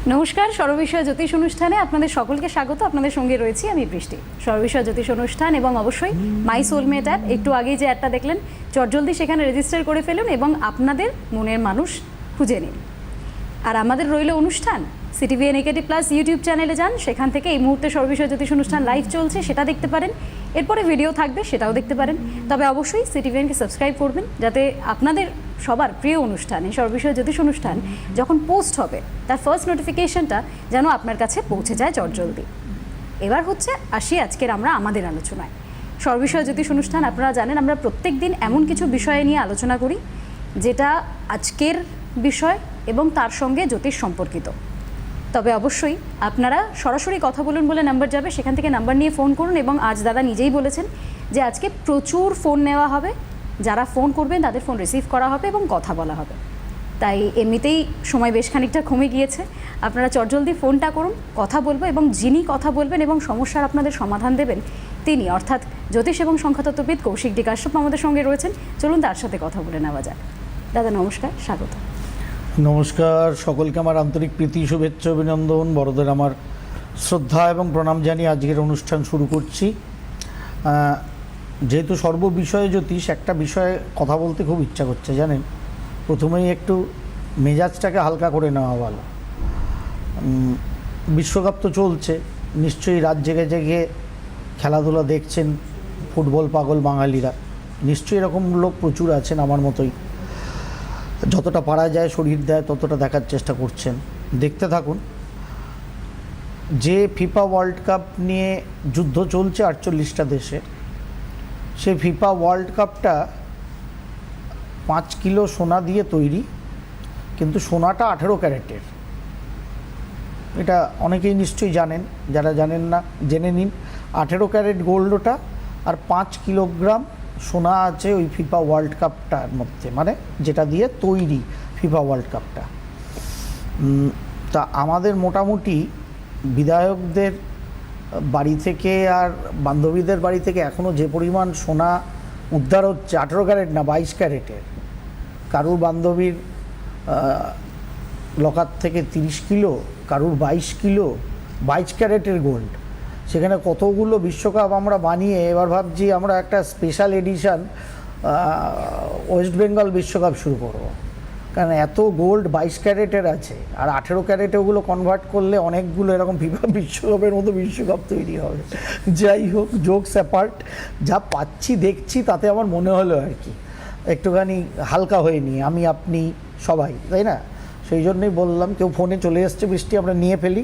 নমস্কার, সর্ববিষয় জ্যোতিষ অনুষ্ঠানে আপনাদের সকলকে স্বাগত। আপনাদের সঙ্গে রয়েছি আমি বৃষ্টি। সর্ববিষয় জ্যোতিষ অনুষ্ঠান এবং অবশ্যই মাই সোলমেট অ্যাপ। একটু আগেই যে অ্যাডটা দেখলেন, চটজলদি সেখানে রেজিস্টার করে ফেলুন এবং আপনাদের মনের মানুষ খুঁজে নিন। আর আমাদের রইল অনুষ্ঠান সিটিভিএন একেডি প্লাস ইউটিউব চ্যানেলে যান, সেখান থেকে এই মুহূর্তে সর্ববিষয় জ্যোতিষ অনুষ্ঠান লাইভ চলছে, সেটা দেখতে পারেন। এরপরে ভিডিও থাকবে, সেটাও দেখতে পারেন। তবে অবশ্যই সিটিভিএনকে সাবস্ক্রাইব করবেন, যাতে আপনাদের সবার প্রিয় অনুষ্ঠান এই সর্ববিষয় জ্যোতিষ অনুষ্ঠান যখন পোস্ট হবে তার ফার্স্ট নোটিফিকেশনটা যেন আপনার কাছে পৌঁছে যায় চটজলদি। এবার হচ্ছে আসি আজকের আমরা আমাদের আলোচনায়। সর্ববিষয় জ্যোতিষ অনুষ্ঠান আপনারা জানেন, আমরা প্রত্যেক দিন এমন কিছু বিষয় নিয়ে আলোচনা করি যেটা আজকের বিষয় এবং তার সঙ্গে জ্যোতিষ সম্পর্কিত। তবে অবশ্যই আপনারা সরাসরি কথা বলুন বলে নাম্বার যাবে, সেখান থেকে নাম্বার নিয়ে ফোন করুন। এবং আজ দাদা নিজেই বলেছেন যে আজকে প্রচুর ফোন নেওয়া হবে, যারা ফোন করবেন তাদের ফোন রিসিভ করা হবে এবং কথা বলা হবে। তাই এমনিতেই সময় বেশ খানিকটা কমে গিয়েছে, আপনারা চটজলদি ফোনটা করুন, কথা বলবো। এবং যিনি কথা বলবেন এবং সমস্যার আপনাদের সমাধান দেবেন তিনি, অর্থাৎ জ্যোতিষ এবং সংখ্যাতত্ত্ববিদ কৌশিক ডি কাশ্যপ আমাদের সঙ্গে রয়েছেন। চলুন তার সাথে কথা বলে নেওয়া যাক। দাদা নমস্কার, স্বাগত। নমস্কার, সকলকে আমার আন্তরিক প্রীতি, শুভেচ্ছা, অভিনন্দন। বড়দের আমার শ্রদ্ধা এবং প্রণাম জানিয়ে আজকের অনুষ্ঠান শুরু করছি। যেহেতু সর্ববিষয়ে জ্যোতিষ, একটা বিষয়ে কথা বলতে খুব ইচ্ছা করছে জানেন। প্রথমেই একটু মেজাজটাকে হালকা করে নেওয়া ভালো। বিশ্বকাপ তো চলছে, নিশ্চয়ই রাত জেগে জেগে খেলাধুলা দেখছেন ফুটবল পাগল বাঙালিরা। নিশ্চয়ই এরকম লোক প্রচুর আছেন আমার মতোই। যতটা পারা যায় শরীর দেয় ততটা দেখার চেষ্টা করছেন। দেখতে থাকুন। যে ফিফা ওয়ার্ল্ড কাপ নিয়ে যুদ্ধ চলছে 48টা দেশে, সে ফিফা ওয়ার্ল্ড কাপটা 5 কিলো সোনা দিয়ে তৈরি, কিন্তু সোনাটা 18 ক্যারেটের। এটা অনেকেই নিশ্চয়ই জানেন, যারা জানেন না জেনে নিন। 18 ক্যারেট গোল্ড ওটা, আর 5 কিলোগ্রাম সোনা আছে ওই ফিফা ওয়ার্ল্ড কাপটার মধ্যে, মানে যেটা দিয়ে তৈরি ফিফা ওয়ার্ল্ড কাপটা। তা আমাদের মোটামুটি বিধায়কদের বাড়ি থেকে আর বান্ধবীদের বাড়ি থেকে এখনও যে পরিমাণ সোনা উদ্ধার হচ্ছে, 18 ক্যারেট না 22 ক্যারেটের। কারুর বান্ধবীর লকার থেকে 30 কিলো, কারুর 22 কিলো 22 ক্যারেটের গোল্ড। সেখানে কতগুলো বিশ্বকাপ আমরা বানিয়ে এবার ভাবছি আমরা একটা স্পেশাল এডিশন ওয়েস্ট বেঙ্গল বিশ্বকাপ শুরু করব। কারণ এত গোল্ড 22 ক্যারেটের আছে, আর 18 ক্যারেটে ওগুলো কনভার্ট করলে অনেকগুলো এরকম ফিফা বিশ্বকাপের মতো বিশ্বকাপ তৈরি হবে। যাই হোক, জোকস অ্যাপার্ট, যা পাচ্ছি দেখছি তাতে আমার মনে হলো আর কি একটুখানি হালকা হয়ে নিই, আমি আপনি সবাই, তাই না? সেই জন্যই বললাম, কেউ ফোনে চলে এসছে বৃষ্টি, আমরা নিয়ে ফেলি।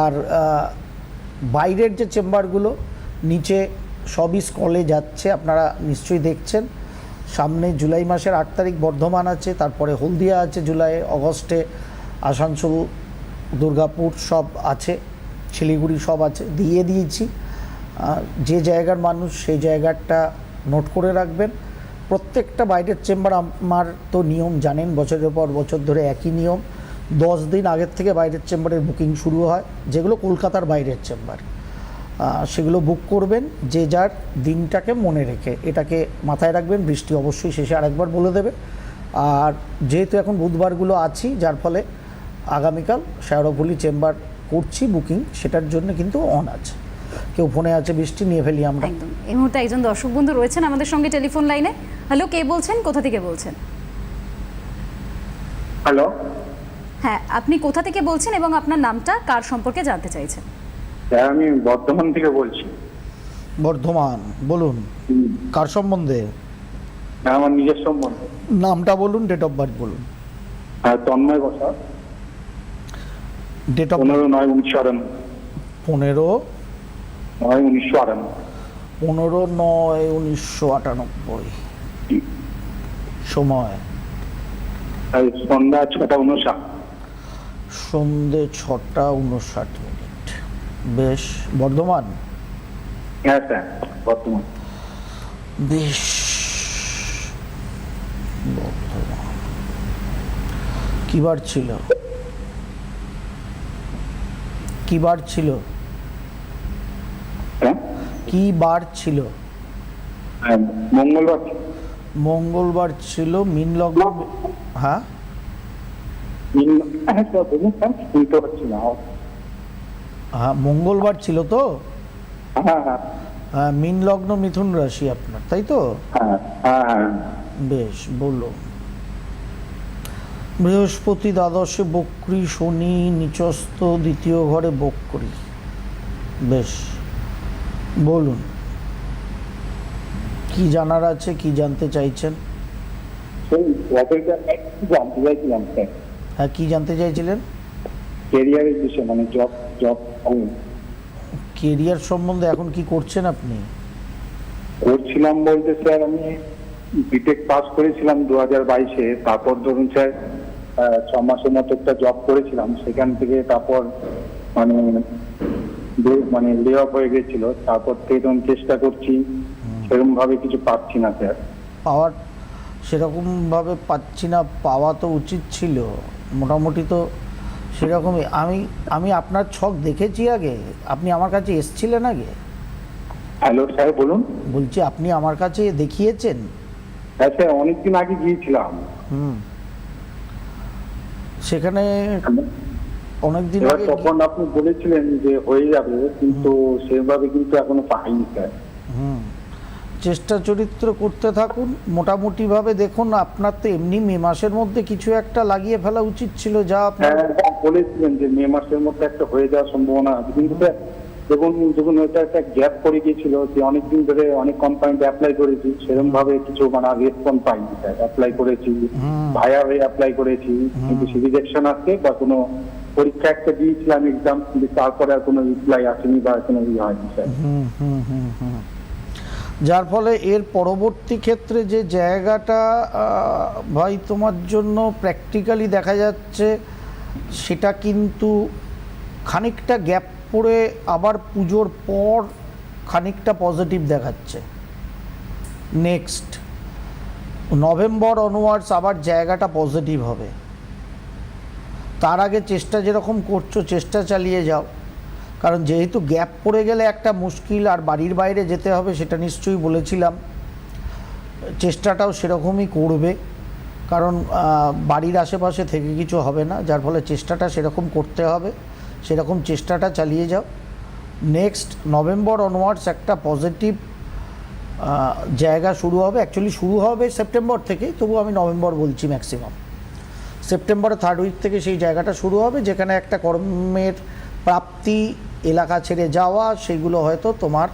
আর বাইরের যে চেম্বারগুলো নিচে সবই স্কলে যাচ্ছে, আপনারা নিশ্চয়ই দেখছেন। সামনে জুলাই মাসের 8 তারিখ বর্ধমান আছে, তারপরে হলদিয়া আছে জুলাই, অগস্টে আসানসোল, দুর্গাপুর সব আছে, শিলিগুড়ি সব আছে, দিয়ে দিয়েছি। যে জায়গার মানুষ সেই জায়গাটা নোট করে রাখবেন। প্রত্যেকটা বাইরের চেম্বার, আমার তো নিয়ম জানেন, বছরের পর বছর ধরে একই নিয়ম। 10 দিন আগের থেকে বাইরের চেম্বারের বুকিং শুরু হয়, যেগুলো কলকাতার বাইরের চেম্বার, সেগুলো বুক করবেন যে যার দিনটাকে মনে রেখে। এটাকে মাথায় রাখবেন, বৃষ্টি অবশ্যই শেষে আরেকবার বলে দেবে। আর যেহেতু এখন বুধবারগুলো আছি, যার ফলে আগামীকাল শেওড়াফুলি চেম্বার করছি বুকিং, সেটার জন্য কিন্তু অন আছে। কেউ ফোনে আছে বৃষ্টি, নিয়ে ফেলি আমরা। একদম। এই মুহূর্তে একজন দর্শক বন্ধু রয়েছেন আমাদের সঙ্গে টেলিফোন লাইনে। হ্যালো, কে বলছেন, কোথা থেকে বলছেন? হ্যালো, হ্যাঁ, আপনি কোথা থেকে বলছেন এবং আপনার নামটা, কার সম্পর্কে জানতে চাইছেন? স্যার আমি বর্ধমান থেকে বলছি। বর্ধমান, বলুন কার সম্বন্ধে? আমার নিজের সম্বন্ধে। নামটা বলুন, ডেট অফ বার্থ বলুন। Tanmoy Basak, date of 15/9/1998। 15/9/1998। সময় সন্ধ্যা 6টা 59। সন্ধে 6টা 59। বেশ, বর্ধমান? হ্যাঁ স্যার, বর্তমান। বেশ, বর্ধমান। কি বার ছিল? কি বার ছিল? হ্যাঁ, কি বার ছিল? মঙ্গলবার। মঙ্গলবার ছিল। মিন লগ্ন? হ্যাঁ, হ্যাঁ স্যার বলুন স্যার, শুনতে পাচ্ছি না। হ্যাঁ, মঙ্গলবার ছিল তো? হ্যাঁ হ্যাঁ হ্যাঁ, মীন লগ্ন মিথুন রাশি আপনার, তাই তো? হ্যাঁ হ্যাঁ হ্যাঁ। বেশ, বলো। বৃহস্পতি দ্বাদশে বক্রী, শনি নিচস্থ দ্বিতীয় ঘরে বক্রী। বেশ, বলুন কি জানার আছে, কি জানতে চাইছেন? সেই ব্যাপারটা একটু জানতে চাইছিলাম স্যার, হ্যাঁ, কি জানতে চাইছিলেন? কেরিয়ারের বিষয়ে, মানে জব জব কেরিয়ার সম্বন্ধে এখন কি করছেন আপনি? করছিলাম বলতে স্যার, আমি বিটেক পাস করেছিলাম 2022-এ। তারপর ধরুন স্যার 6 মাসের মতো একটা জব করেছিলাম, সেখান থেকে তারপর মানে মানে লে অফ হয়ে গেছিল। তারপর থেকে তখন চেষ্টা করছি, সেরকম ভাবে কিছু পাচ্ছি না স্যার। পাওয়ার সেরকমভাবে পাচ্ছি না, পাওয়া তো উচিত ছিল মোটামুটি, তো সেরকমই। আমি আপনার ছক দেখেছি আগে, আপনি আমার কাছে এসছিলেন আগে? হ্যালো স্যার বলুন। বলছি আপনি আমার কাছে দেখিয়েছেন? হ্যাঁ স্যার, অনেকদিন আগে গিয়েছিলাম। সেখানে অনেকদিন এবার আগে তখন আপনি বলেছিলেন যে হয়ে যাবে, কিন্তু সেভাবে কিন্তু এখনো পাইনি স্যার। চেষ্টা চরিত্র করতে থাকুন মোটামুটিভাবে। দেখুন, আপনার তো এমনি মে মাসের মধ্যে কিছু একটা লাগিয়ে ফেলা উচিত ছিল, যা আপনার। হ্যাঁ বলেছিলেন যে মে মাসের মধ্যে একটা হয়ে যাওয়ার সম্ভাবনা আছে, কিন্তু স্যার যখন ওটা একটা গ্যাপ পড়ে গিয়েছিল, যে অনেকদিন ধরে অনেক কোম্পানিতে অ্যাপ্লাই করেছি, সেরকম ভাবে কিছু মানে রেসপন্স পাইনি স্যার। অ্যাপ্লাই করেছি, ভায়া হয়ে অ্যাপ্লাই করেছি, কিন্তু রিজেকশন আসছে, বা কোনো পরীক্ষা একটা দিয়েছিলাম এক্সাম, কিন্তু তারপরে আর কোনো রিপ্লাই আসেনি বা কোনো হয়নি স্যার। যার ফলে এর পরবর্তী ক্ষেত্রে যে জায়গাটা ভাই তোমার জন্য প্র্যাকটিক্যালি দেখা যাচ্ছে, সেটা কিন্তু খানিকটা গ্যাপ পড়ে আবার পুজোর পর খানিকটা পজিটিভ দেখাচ্ছে। নেক্সট নভেম্বর অনওয়ার্ডস আবার জায়গাটা পজিটিভ হবে। তার আগে চেষ্টা যেরকম করছো চেষ্টা চালিয়ে যাও, কারণ যেহেতু গ্যাপ পড়ে গেলে একটা মুশকিল, আর বাড়ির বাইরে যেতে হবে সেটা নিশ্চয়ই বলেছিলাম। চেষ্টাটাও সেরকমই করবে, কারণ বাড়ির আশেপাশে থেকে কিছু হবে না, যার ফলে চেষ্টাটা সেরকম করতে হবে, সেরকম চেষ্টাটা চালিয়ে যাও। নেক্সট নভেম্বর অনওয়ার্ডস একটা পজিটিভ জায়গা শুরু হবে। অ্যাকচুয়ালি শুরু হবে সেপ্টেম্বর থেকে, তবু আমি নভেম্বর বলছি ম্যাক্সিমাম। সেপ্টেম্বরের 3rd উইক থেকে সেই জায়গাটা শুরু হবে, যেখানে একটা কর্মের প্রাপ্তি, এলাকা ছেড়ে যাওয়া, সেগুলো হয়তো তোমার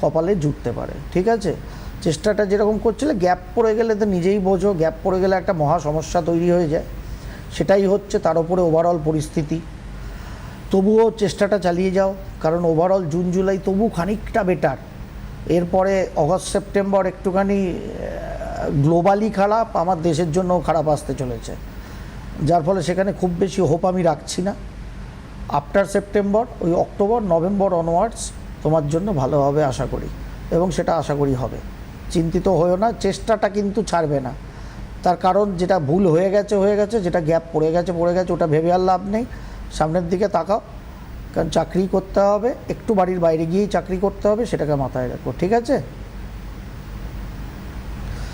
কপালে জুটতে পারে। ঠিক আছে, চেষ্টাটা যেরকম করছিলে, গ্যাপ পড়ে গেলে তো নিজেই বোঝো, গ্যাপ পড়ে গেলে একটা মহা সমস্যা তৈরি হয়ে যায়, সেটাই হচ্ছে। তার উপরে ওভারঅল পরিস্থিতি, তবুও চেষ্টাটা চালিয়ে যাও, কারণ ওভারঅল জুন জুলাই তবু খানিকটা বেটার। এরপরে অগস্ট সেপ্টেম্বর একটুখানি গ্লোবালি খারাপ, আমার দেশের জন্যও খারাপ আসতে চলেছে, যার ফলে সেখানে খুব বেশি হোপ আমি রাখছি না। আফটার সেপ্টেম্বর, ওই অক্টোবর নভেম্বর অনওয়ার্ডস তোমার জন্য ভালো হবে আশা করি, এবং সেটা আশা করি হবে। চিন্তিত হয়েও না, চেষ্টাটা কিন্তু ছাড়বে না। তার কারণ যেটা ভুল হয়ে গেছে, যেটা গ্যাপ পড়ে গেছে, ওটা ভেবে আর লাভ নেই। সামনের দিকে তাকাও, কারণ চাকরি করতে হবে, একটু বাড়ির বাইরে গিয়েই চাকরি করতে হবে, সেটাকে মাথায় রাখো। ঠিক আছে?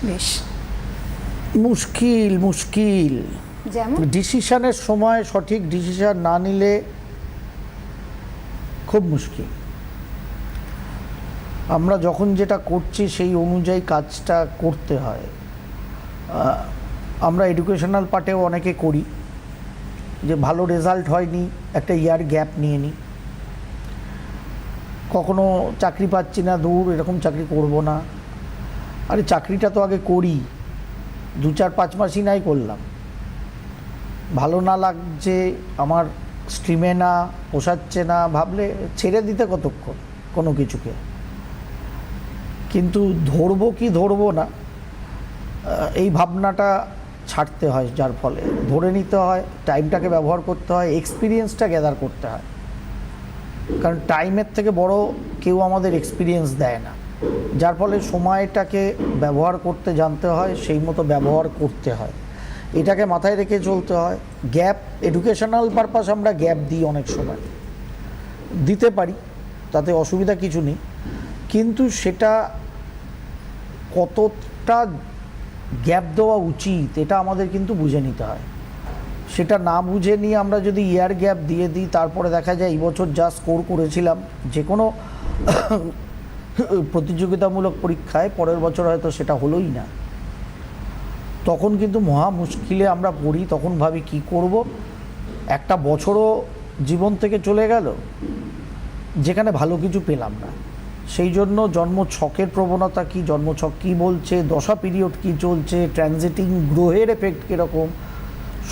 বেশ মুশকিল যেমন ডিসিশনের সময় সঠিক ডিসিশন না নিলে খুব মুশকিল। আমরা যখন যেটা করছি সেই অনুযায়ী কাজটা করতে হয়। আমরা এডুকেশনাল পার্টেও অনেকে করি, যে ভালো রেজাল্ট হয়নি, একটা ইয়ার গ্যাপ নিয়ে নিই, কখনো চাকরি পাচ্ছি না, দূর এরকম চাকরি করব না। আরে চাকরিটা তো আগে করি, 2-4-5 মাসই নাই করলাম, ভালো না লাগছে, আমার স্ট্রিমে না পোষাচ্ছে না, ভাবলে ছেড়ে দিতে কতক্ষণ কোনো কিছুকে। কিন্তু ধরবো কি ধরবো না, এই ভাবনাটা ছাড়তে হয়, যার ফলে ধরে নিতে হয়, টাইমটাকে ব্যবহার করতে হয়, এক্সপিরিয়েন্সটা গ্যাদার করতে হয়। কারণ টাইমের থেকে বড় কেউ আমাদের এক্সপিরিয়েন্স দেয় না, যার ফলে সময়টাকে ব্যবহার করতে জানতে হয়, সেই মতো ব্যবহার করতে হয়, এটাকে মাথায় রেখে চলতে হয়। গ্যাপ এডুকেশনাল পারপাস আমরা গ্যাপ দিই, অনেক সময় দিতে পারি, তাতে অসুবিধা কিছু নেই, কিন্তু সেটা কতটা গ্যাপ দেওয়া উচিত এটা আমাদের কিন্তু বুঝে নিতে হয়। সেটা না বুঝে নিয়ে আমরা যদি ইয়ার গ্যাপ দিয়ে দিই, তারপরে দেখা যায় এই বছর যা স্কোর করেছিলাম যে কোনো প্রতিযোগিতামূলক পরীক্ষায়, পরের বছর হয়তো সেটা হলোই না। তখন কিন্তু মহা মুশকিলে আমরা পড়ি। তখন ভাবি কি করব, একটা বছরও জীবন থেকে চলে গেল যেখানে ভালো কিছু পেলাম না। সেই জন্য জন্মছকের প্রবণতা কি, জন্মছক কি বলছে, দশা পিরিয়ড কি চলছে, ট্রানজিটিং গ্রহের এফেক্ট কীরকম,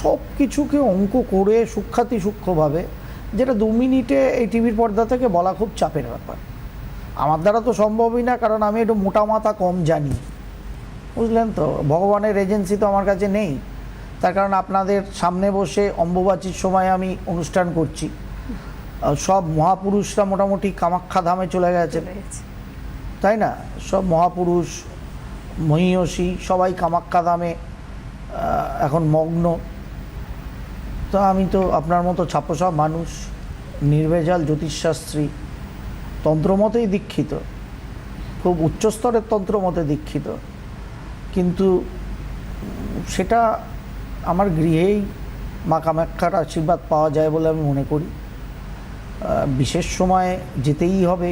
সব কিছুকে অঙ্ক করে সূক্ষ্মভাবে, যেটা 2 মিনিটে এই টিভির পর্দা থেকে বলা খুব চাপের ব্যাপার। আমার দ্বারা তো সম্ভবই না, কারণ আমি একটু মোটা মাথা কম জানি, বুঝলেন তো। ভগবানের এজেন্সি তো আমার কাছে নেই, তার কারণ আপনাদের সামনে বসে অম্বুবাচীর সময় আমি অনুষ্ঠান করছি। সব মহাপুরুষরা মোটামুটি কামাখ্যা ধামে চলে গেছে, তাই না? সব মহাপুরুষ মহীয়সী সবাই কামাখ্যা ধামে এখন মগ্ন। তো আমি তো আপনার মতো ছাপোসা মানুষ, নির্ভেজাল জ্যোতিষশাস্ত্রী, তন্ত্রমতেই দীক্ষিত, খুব উচ্চস্তরের তন্ত্রমতে দীক্ষিত, কিন্তু সেটা আমার গৃহেই মা কামাখ্যার আশীর্বাদ পাওয়া যায় বলে আমি মনে করি। বিশেষ সময়ে যেতেই হবে,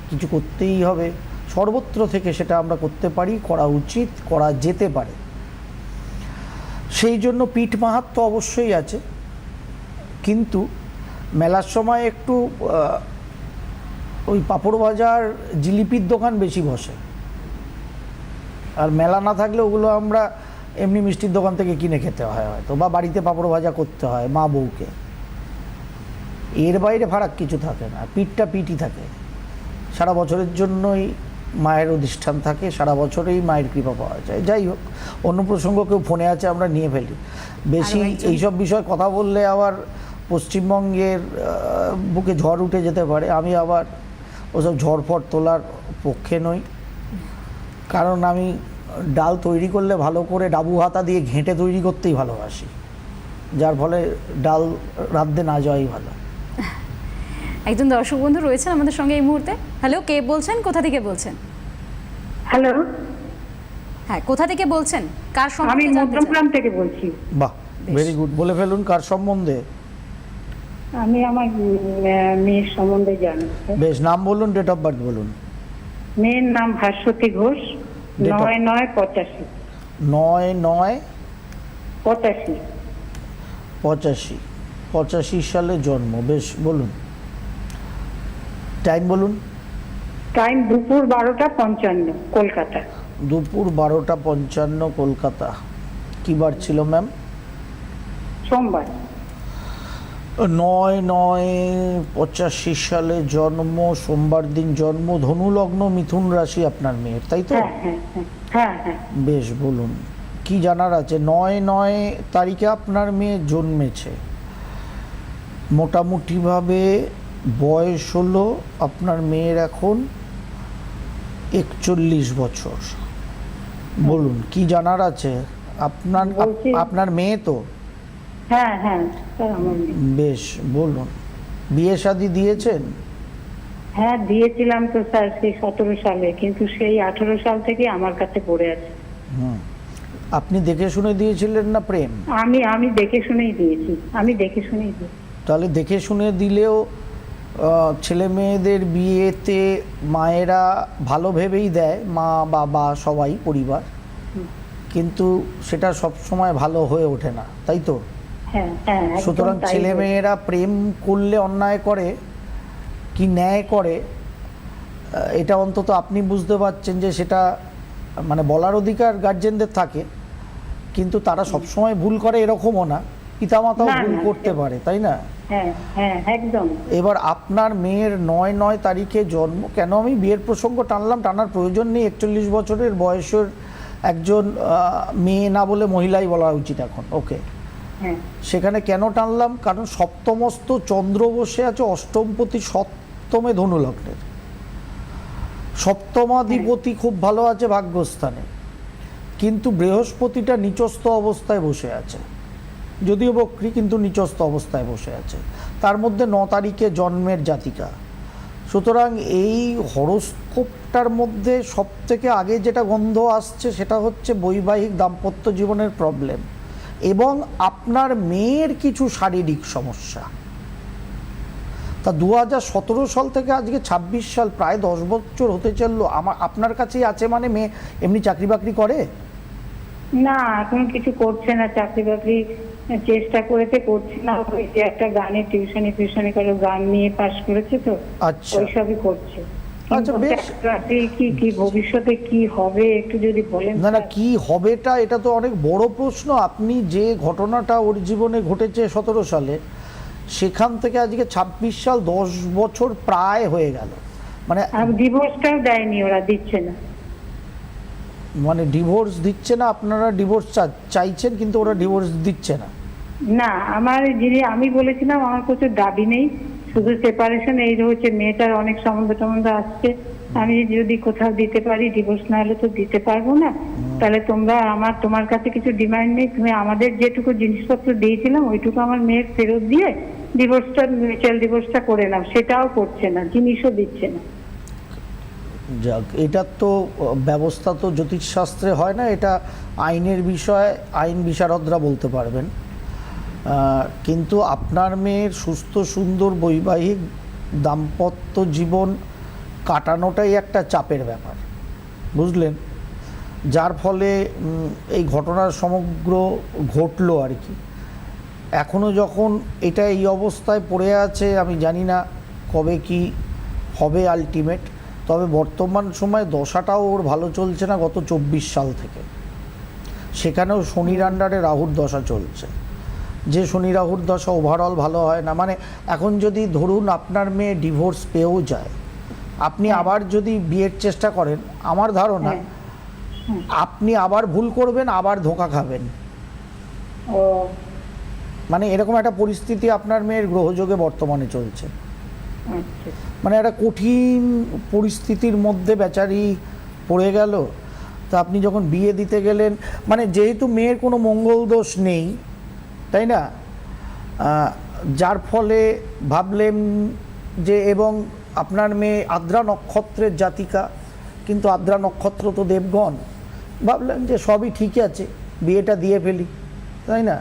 কিছু করতেই হবে, সর্বত্র থেকে সেটা আমরা করতে পারি, করা উচিত, করা যেতে পারে। সেই জন্য পীঠ মাহাত্ম্য অবশ্যই আছে, কিন্তু মেলার সময় একটু ওই পাঁপড় ভাজার জিলিপির দোকান বেশি বসে, আর মেলা না থাকলে ওগুলো আমরা এমনি মিষ্টির দোকান থেকে কিনে খেতে হয় হয়তো, বা বাড়িতে পাঁপড় ভাজা করতে হয় মা বউকে। এর বাইরে ফারাক কিছু থাকে না, পিঠটা পিঠই থাকে, সারা বছরের জন্যই মায়ের অধিষ্ঠান থাকে, সারা বছরেই মায়ের কৃপা পাওয়া যায়। যাই হোক, অন্য প্রসঙ্গ কেউ ফোনে আছে, আমরা নিয়ে ফেলি। বেশি এইসব বিষয়ে কথা বললে আবার পশ্চিমবঙ্গের বুকে ঝড় উঠে যেতে পারে। আমি আবার ওসব ঝড়ফড় তোলার পক্ষে নই, কারণ আমি ডাল তৈরি করলে ভালো করে ডাবু হাতা দিয়ে ঘেঁটে তৈরি করতেই ভালোবাসি, যার ফলে ডাল রাঁধতে না যাওয়াই ভালো। একজন দর্শক বন্ধু রয়েছেন আমাদের সঙ্গে এই মুহূর্তে। হ্যালো, কে বলছেন, কোথা থেকে বলছেন? হ্যালো, হ্যাঁ, কোথা থেকে বলছেন, কার আমি সম্বন্ধে জানতে চান? মধ্যমগ্রাম থেকে বলছি। বাহ, ভেরি গুড, বলে ফেলুন কার সম্বন্ধে। আমি আমার মেয়ের সম্বন্ধে জানতে। বেশ, নাম বলুন, ডেট অফ বার্থ বলুন। মেয়ের নাম ভাস্বতী ঘোষ, Date of- 9985 9/9/85 85 সালে জন্ম। বেশ, বলুন টাইম বলুন। টাইম দুপুর 12:55 কলকাতা। দুপুর 12:55 কলকাতা। কী বার ছিল ম্যাম? সোমবার। 9/9/85 সালে জন্ম, সোমবার দিন জন্ম, ধনু লগ্ন, মিথুন রাশি আপনার মেয়ের, তাই তো? হ্যাঁ হ্যাঁ হ্যাঁ হ্যাঁ। বেশ, বলুন কি জানার আছে। 9/9 তারিখে আপনার মেয়ে জন্মেছে। মোটামুটিভাবে বয়স হলো আপনার মেয়ের এখন 41 বছর। বলুন কি জানার আছে আপনার। বলছি- আপনার মেয়ে তো? হ্যাঁ হ্যাঁ স্যার, আমার মেয়ে। বেশ, বলুন বিয়ে শাদী দিয়েছেন? হ্যাঁ দিয়েছিলাম তো স্যার, সেই 17 সালে, কিন্তু সেই 18 সাল থেকে আমার কাছে পড়ে আছে। আপনি দেখে শুনে দিয়েছিলেন না প্রেম? আমি দেখে শুনেই দিয়েছি, তাহলে দেখে শুনে দিলেও ছেলে মেয়েদের বিয়েতে মায়েরা ভালো ভেবেই দেয়, মা বাবা সবাই পরিবার, কিন্তু সেটা সব সময় ভালো হয়ে ওঠে না, তাই তো? হ্যাঁ হ্যাঁ, একদম সুতরাং তাই ছেলে হয়েছে। মেয়েরা প্রেম করলে অন্যায় করে কি ন্যায় করে, এটা অন্তত আপনি বুঝতে পারছেন যে সেটা মানে বলার অধিকার গার্জেনদের থাকে, কিন্তু তারা সবসময় ভুল করে এরকমও না, পিতামাতাও না, ভুল না, করতে পারে, তাই না? হ্যাঁ হ্যাঁ একদম। এবার আপনার মেয়ের 9/9 তারিখে জন্ম। কেন আমি বিয়ের প্রসঙ্গ টানলাম, টানার প্রয়োজন নেই, 41 বছরের বয়সের একজন মেয়ে, না বলে মহিলাই বলা উচিত এখন, ওকে। হ্যাঁ সেখানে কেন টানলাম, কারণ সপ্তমস্ত চন্দ্র বসে আছে অষ্টমপতি সপ্তমে ধনু লগ্নের। সপ্তমাধিপতি খুব ভালো আছে ভাগ্যস্থানে, কিন্তু বৃহস্পতিটা নিচস্থ অবস্থায় বসে আছে, যদিও বক্রী কিন্তু নিচস্থ অবস্থায় বসে আছে, তার মধ্যে 9 তারিখে জন্মের জাতিকা। সুতরাং এই হরোস্কোপটার মধ্যে সবথেকে আগে যেটা গন্ধ আসছে সেটা হচ্ছে বৈবাহিক দাম্পত্য জীবনের প্রবলেম, এবং আপনার মেয়ের কিছু শারীরিক সমস্যা। তা 2017 সাল থেকে আজকে 26 সাল, প্রায় 10 বছর হতে চললো। আপনার কাছেই আছে, মানে মেয়ে এমনি চাকরি বাকরি করে? না, এখন কিছু করছে না, চাকরি বাকরি চেষ্টা করেছে, করছে না। ওই যে একটা গানের টিউশনি করে, গান নিয়ে পাশ করেছে তো, আচ্ছা। ওইসবই করছে। আচ্ছা, কিন্তু বেশ। চাকরি কি ভবিষ্যতে কি হবে একটু যদি বলেন। না না, কি হবেটা এটা তো অনেক বড় প্রশ্ন। আপনি যে ঘটনাটা ওর জীবনে ঘটেছে 17 সালে, সেখান থেকে আজকে 26 সাল, 10 বছর প্রায় হয়ে গেল। মানে ডিভোর্সটাও দেয়নি, ওরা দিচ্ছে না। মানে ডিভোর্স দিচ্ছে না? আপনারা ডিভোর্স চাইছেন কিন্তু ওরা ডিভোর্স দিচ্ছে না? না, আমার যিনি, আমি বলেছিলাম আমার কিছু দাবি নেই, শুধু সেপারেশন। এই হচ্ছে মেয়েটার অনেক সম্বন্ধ টম্বন্ধ আসছে, আমি যদি কোথাও দিতে পারি, ডিভোর্স না হলে তো দিতে পারবো না। তাহলে তোমার কাছে কিছু ডিমান্ড নেই, তুমি আমাদের যেটুকু জিনিসপত্র দিয়েছিলাম ওইটুকু আমার মেয়ের ফেরত দিয়ে মিউচুয়াল ডিভোর্সটা করে নাও। সেটাও করছে না, জিনিসও দিচ্ছে না। যাক, এটা তো ব্যবস্থা তো জ্যোতিষশাস্ত্রে হয় না, এটা আইনের বিষয়, আইন বিশারদরা বলতে পারবেন। কিন্তু আপনার মেয়ের সুস্থ সুন্দর বৈবাহিক দাম্পত্য জীবন কাটানোটাই একটা চাপের ব্যাপার, বুঝলেন? যার ফলে এই ঘটনার সমগ্র ঘটলো আর কি। এখনও যখন এটা এই অবস্থায় পড়ে আছে, আমি জানি না কবে কি হবে আলটিমেট। তবে বর্তমান সময়ে দশাটাও ওর ভালো চলছে না গত 24 সাল থেকে। সেখানেও শনির আন্ডারে রাহুর দশা চলছে, যে শনি রাহুর দশা ওভারঅল ভালো হয় না। মানে এখন যদি ধরুন আপনার মেয়ে ডিভোর্স পেয়েও যায়, আপনি আবার যদি বিয়ের চেষ্টা করেন, আমার ধারণা আপনি আবার ভুল করবেন, আবার ধোঁকা খাবেন। ও, মানে এরকম একটা পরিস্থিতি আপনার মেয়ের গ্রহযোগে বর্তমানে চলছে। আচ্ছা। মানে একটা কঠিন পরিস্থিতির মধ্যে বেচারি পড়ে গেল। তা আপনি যখন বিয়ে দিতে গেলেন, মানে যেহেতু মেয়ের কোনো মঙ্গল দোষ নেই, তাই না, যার ফলে ভাবলেন যে, এবং আপনার মেয়ে আদ্রা নক্ষত্রের জাতিকা, কিন্তু আদ্রা নক্ষত্র তো দেবগণ, ভাবলেন যে সবই ঠিক আছে, বিয়েটা দিয়ে ফেলি, তাই না।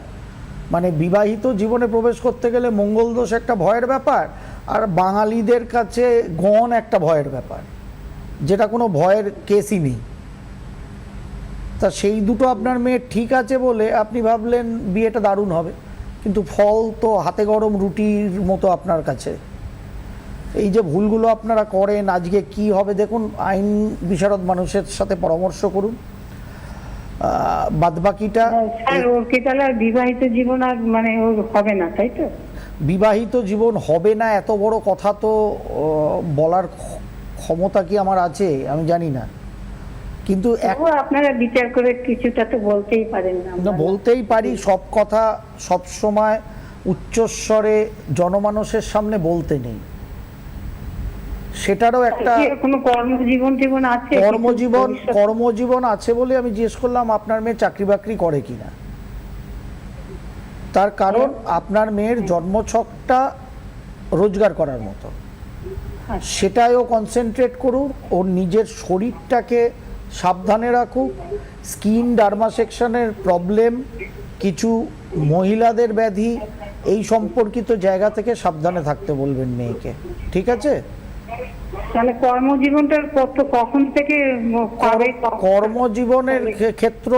মানে বিবাহিত জীবনে প্রবেশ করতে গেলে মঙ্গল দোষ একটা ভয়ের ব্যাপার, আর বাঙালিদের কাছে গণ একটা ভয়ের ব্যাপার, যেটা কোনো ভয়ের কেসই নেই। তা সেই দুটো আপনার মেয়ের ঠিক আছে বলে আপনি ভাবলেন বিয়েটা দারুণ হবে, কিন্তু ফল তো হাতে গরম রুটির মতো আপনার কাছে। এই যে ভুলগুলো আপনারা করেন, আজকে কি হবে দেখুন, আইন বিশারদ মানুষের সাথে পরামর্শ করুন। বাদবাকিটা স্যার, ওর কি তাহলে আর বিবাহিত জীবন আর মানে ওর হবে না, তাই তো? বিবাহিত জীবন হবে না এত বড় কথা তো বলার ক্ষমতা কি আমার আছে আমি জানি না, কিন্তু আপনারা বিচার করে কিছুটা তো বলতেই পারেন না? বলতেই পারি। সব কথা সব সময় উচ্চস্বরে জনমানসের সামনে বলতে নেই, সেটারও একটা কোনো কর্মজীবন আছে? কর্মজীবন আছে বলে আমি জিজ্ঞেস করলাম আপনার মেয়ে চাকরি বাকরি করে কিনা। তার কারণ আপনার মেয়ের জন্মছকটা রোজগার করার মতো, সেটাইও কনসেন্ট্রেট করুক, ওর নিজের শরীরটাকে সাবধানে রাখুক। স্কিন ডার্মা সেকশনের প্রবলেম, কিছু মহিলাদের ব্যাধি, এই সম্পর্কিত জায়গা থেকে সাবধানে থাকতে বলবেন মেয়েকে, ঠিক আছে? তাহলে কর্মজীবনটার কখন থেকে? কর্মজীবনের ক্ষেত্র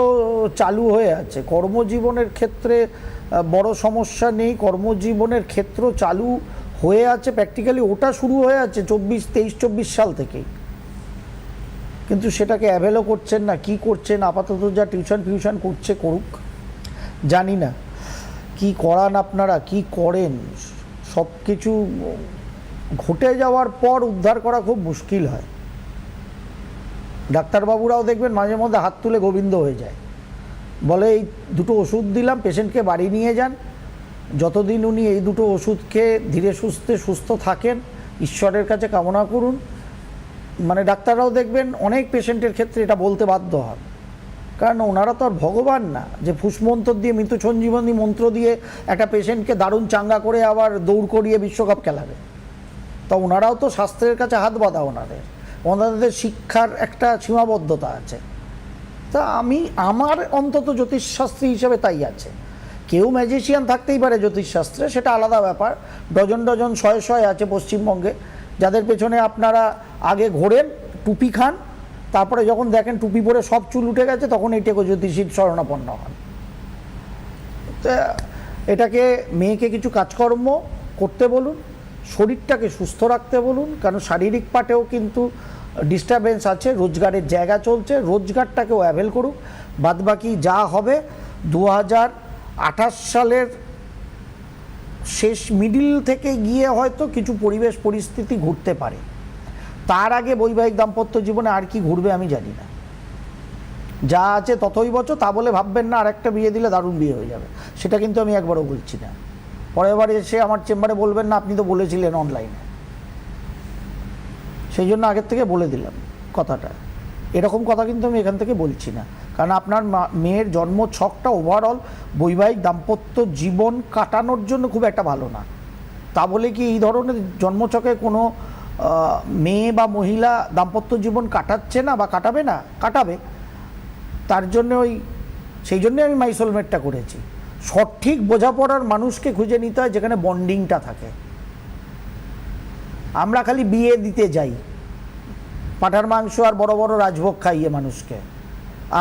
চালু হয়ে আছে, কর্মজীবনের ক্ষেত্রে বড় সমস্যা নেই, কর্মজীবনের ক্ষেত্র চালু হয়ে আছে, প্র্যাকটিক্যালি ওটা শুরু হয়ে আছে 23-24 সাল থেকেই, কিন্তু সেটাকে অ্যাভেলও করছেন না। কি করছেন? আপাতত যা টিউশন করছে করুক, জানি না কি করান আপনারা, কি করেন। সব কিছু ঘটে যাওয়ার পর উদ্ধার করা খুব মুশকিল হয়। ডাক্তারবাবুরাও দেখবেন মাঝে মধ্যে হাত তুলে গোবিন্দ হয়ে যায়, বলে এই দুটো ওষুধ দিলাম, পেশেন্টকে বাড়ি নিয়ে যান, যতদিন উনি এই দুটো ওষুধ খেয়ে ধীরে সুস্থে সুস্থ থাকেন ঈশ্বরের কাছে কামনা করুন। মানে ডাক্তাররাও দেখবেন অনেক পেশেন্টের ক্ষেত্রে এটা বলতে বাধ্য হন, কারণ ওনারা তো আর ভগবান না যে ফুসমন্ত্র দিয়ে, মৃত্যু সঞ্জীবনী মন্ত্র দিয়ে একটা পেশেন্টকে দারুণ চাঙ্গা করে আবার দৌড় করিয়ে বিশ্বকাপ খেলাবে। তা ওনারাও তো শাস্ত্রের কাছে হাত বাঁধা, ওনাদের শিক্ষার একটা সীমাবদ্ধতা আছে। তা আমার অন্তত জ্যোতিষশাস্ত্রী হিসেবে তাই আছে, কেউ ম্যাজিশিয়ান থাকতেই পারে জ্যোতিষশাস্ত্রে, সেটা আলাদা ব্যাপার। ডজন ডজন শয়ে শয়ে আছে পশ্চিমবঙ্গে, যাদের পেছনে আপনারা আগে ঘোরেন, টুপি খান, তারপরে যখন দেখেন টুপি পরে সব চুল উঠে গেছে তখন এই টেকো জ্যোতিষীর শরণাপন্ন হন। তা এটাকে মেয়েকে কিছু কাজকর্ম করতে বলুন, শরীরটাকে সুস্থ রাখতে বলুন, কারণ শারীরিক পাটেও কিন্তু ডিস্টারবেন্স আছে, রোজগারের জায়গা চলছে, রোজগারটাকেও অ্যাভেল করুক। বাদবাকি যা হবে 2028 সালের শেষ মিডিল থেকে গিয়ে হয়তো কিছু পরিবেশ পরিস্থিতি ঘুরতে পারে। তার আগে বৈবাহিক দাম্পত্য জীবনে আর কি ঘুরবে আমি জানি না। যা আছে ততই বছর, তা বলে ভাববেন না আরেকটা বিয়ে দিলে দারুণ বিয়ে হয়ে যাবে, সেটা কিন্তু আমি একবারও বলছি না। পরের বার এসে আমার চেম্বারে বলবেন না আপনি তো বলেছিলেন অনলাইনে, সেই জন্য আগের থেকে বলে দিলাম কথাটা। এরকম কথা কিন্তু আমি এখান থেকে বলছি না, কারণ আপনার মেয়ের জন্ম ছকটা ওভারঅল বৈবাহিক দাম্পত্য জীবন কাটানোর জন্য খুব একটা ভালো না। তা বলে কি এই ধরনের জন্মছকে কোনো মেয়ে বা মহিলা দাম্পত্য জীবন কাটাচ্ছে না বা কাটাবে না? কাটাবে। তার জন্য সেই জন্যে আমি মাই সোলমেটটা করেছি। সঠিক বোঝাপড়ার মানুষকে খুঁজে নিতে হয় যেখানে বন্ডিংটা থাকে। আমরা খালি বিয়ে দিতে যাই, পাঁঠার মাংস আর বড় বড় রাজভোগ খাইয়ে মানুষকে।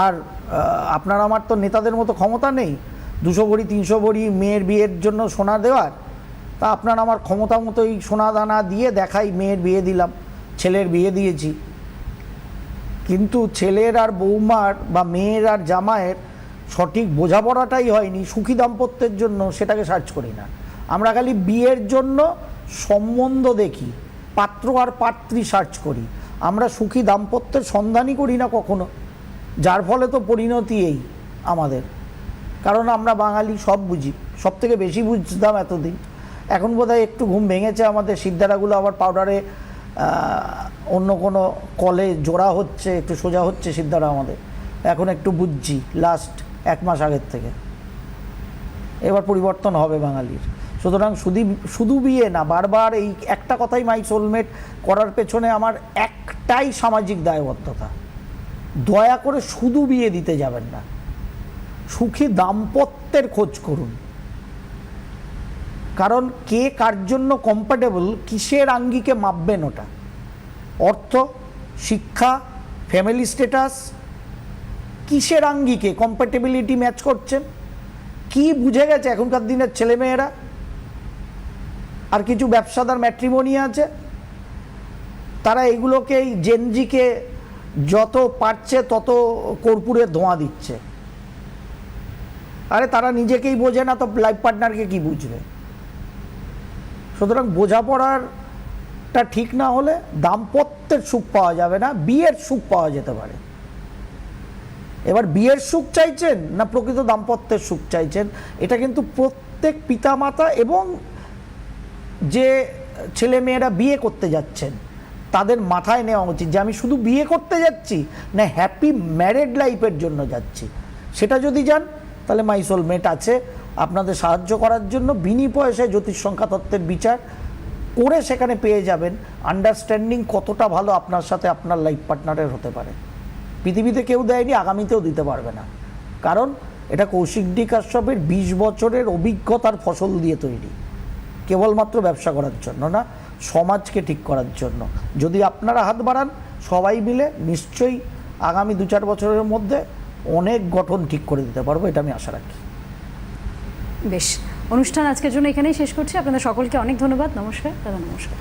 আর আপনার আমার তো নেতাদের মতো ক্ষমতা নেই 200 ভরি 300 ভরি মেয়ের বিয়ের জন্য সোনা দেওয়ার। তা আপনার আমার ক্ষমতা মতো এই সোনা দানা দিয়ে দেখাই মেয়ের বিয়ে দিলাম, ছেলের বিয়ে দিয়েছি। কিন্তু ছেলের আর বৌমার বা মেয়ের আর জামাইয়ের সঠিক বোঝাপড়াটাই হয়নি সুখী দাম্পত্যের জন্য, সেটাকে সার্চ করি না। আমরা খালি বিয়ের জন্য সম্বন্ধ দেখি, পাত্র আর পাত্রী সার্চ করি, আমরা সুখী দাম্পত্যের সন্ধানই করি না কখনো। যার ফলে তো পরিণতি এই আমাদের। কারণ আমরা বাঙালি সব বুঝি, সব থেকে বেশি বুঝতাম এতদিন। এখন বোধহয় একটু ঘুম ভেঙেছে আমাদের, সিদ্ধারাগুলো আবার পাউডারে অন্য কোনো কলে জোড়া হচ্ছে, একটু সোজা হচ্ছে সিদ্ধারা আমাদের। এখন একটু বুঝছি লাস্ট 1 মাস আগের থেকে। এবার পরিবর্তন হবে বাঙালির। সুতরাং শুধু বিয়ে না, বারবার এই একটা কথাই মাই সোলমেট করার পেছনে আমার একটাই সামাজিক দায়বদ্ধতা। দয়া করে শুধু বিয়ে দিতে যাবেন না, সুখী দাম্পত্যের খোঁজ করুন। কারণ কে কার জন্য কম্ফর্টেবল, কিসের আঙ্গিকে মাপবেন ওটা? অর্থ, শিক্ষা, ফ্যামিলি স্ট্যাটাস, কিসের আঙ্গিকে কম্প্যাটেবিলিটি ম্যাচ করছেন? কি বুঝে গেছে এখনকার দিনের ছেলেমেয়েরা? আর কিছু ব্যবসাদার ম্যাট্রিমনি আছে, তারা এগুলোকে এই জেনজিকে যত পারছে তত কর্পূরের ধোঁয়া দিচ্ছে। আরে তারা নিজেকেই বোঝে না, তো লাইফ পার্টনারকে কি বুঝবে? সুতরাং বোঝাপড়াটা ঠিক না হলে দাম্পত্যের সুখ পাওয়া যাবে না, বিয়ের সুখ পাওয়া যেতে পারে। এবার বিয়ের সুখ চাইছেন না প্রকৃত দাম্পত্যের সুখ চাইছেন, এটা কিন্তু প্রত্যেক পিতামাতা এবং যে ছেলে মেয়েরা বিয়ে করতে যাচ্ছেন তাদের মাথায় নেওয়া উচিত যে আমি শুধু বিয়ে করতে যাচ্ছি না হ্যাপি ম্যারেড লাইফের জন্য যাচ্ছি। সেটা যদি যান তাহলে মাই সোলমেট আছে আপনাদের সাহায্য করার জন্য। বিনি পয়সায় জ্যোতিষ সংখ্যা তত্ত্বের বিচার করে সেখানে পেয়ে যাবেন আন্ডারস্ট্যান্ডিং কতটা ভালো আপনার সাথে আপনার লাইফ পার্টনারের হতে পারে। পৃথিবীতে কেউ দেয়নি, আগামীতেও দিতে পারবে না, কারণ এটা কৌশিক ডি কাশ্যপের 20 বছরের অভিজ্ঞতার ফসল দিয়ে তৈরি, কেবলমাত্র ব্যবসা করার জন্য না, সমাজকে ঠিক করার জন্য। যদি আপনারা হাত বাড়ান সবাই মিলে, নিশ্চয়ই আগামী 2-4 বছরের মধ্যে অনেক গঠন ঠিক করে দিতে পারবো, এটা আমি আশা রাখি। বেশ, অনুষ্ঠান আজকের জন্য এখানেই শেষ করছি। আপনাদের সকলকে অনেক ধন্যবাদ। নমস্কার দাদা। নমস্কার।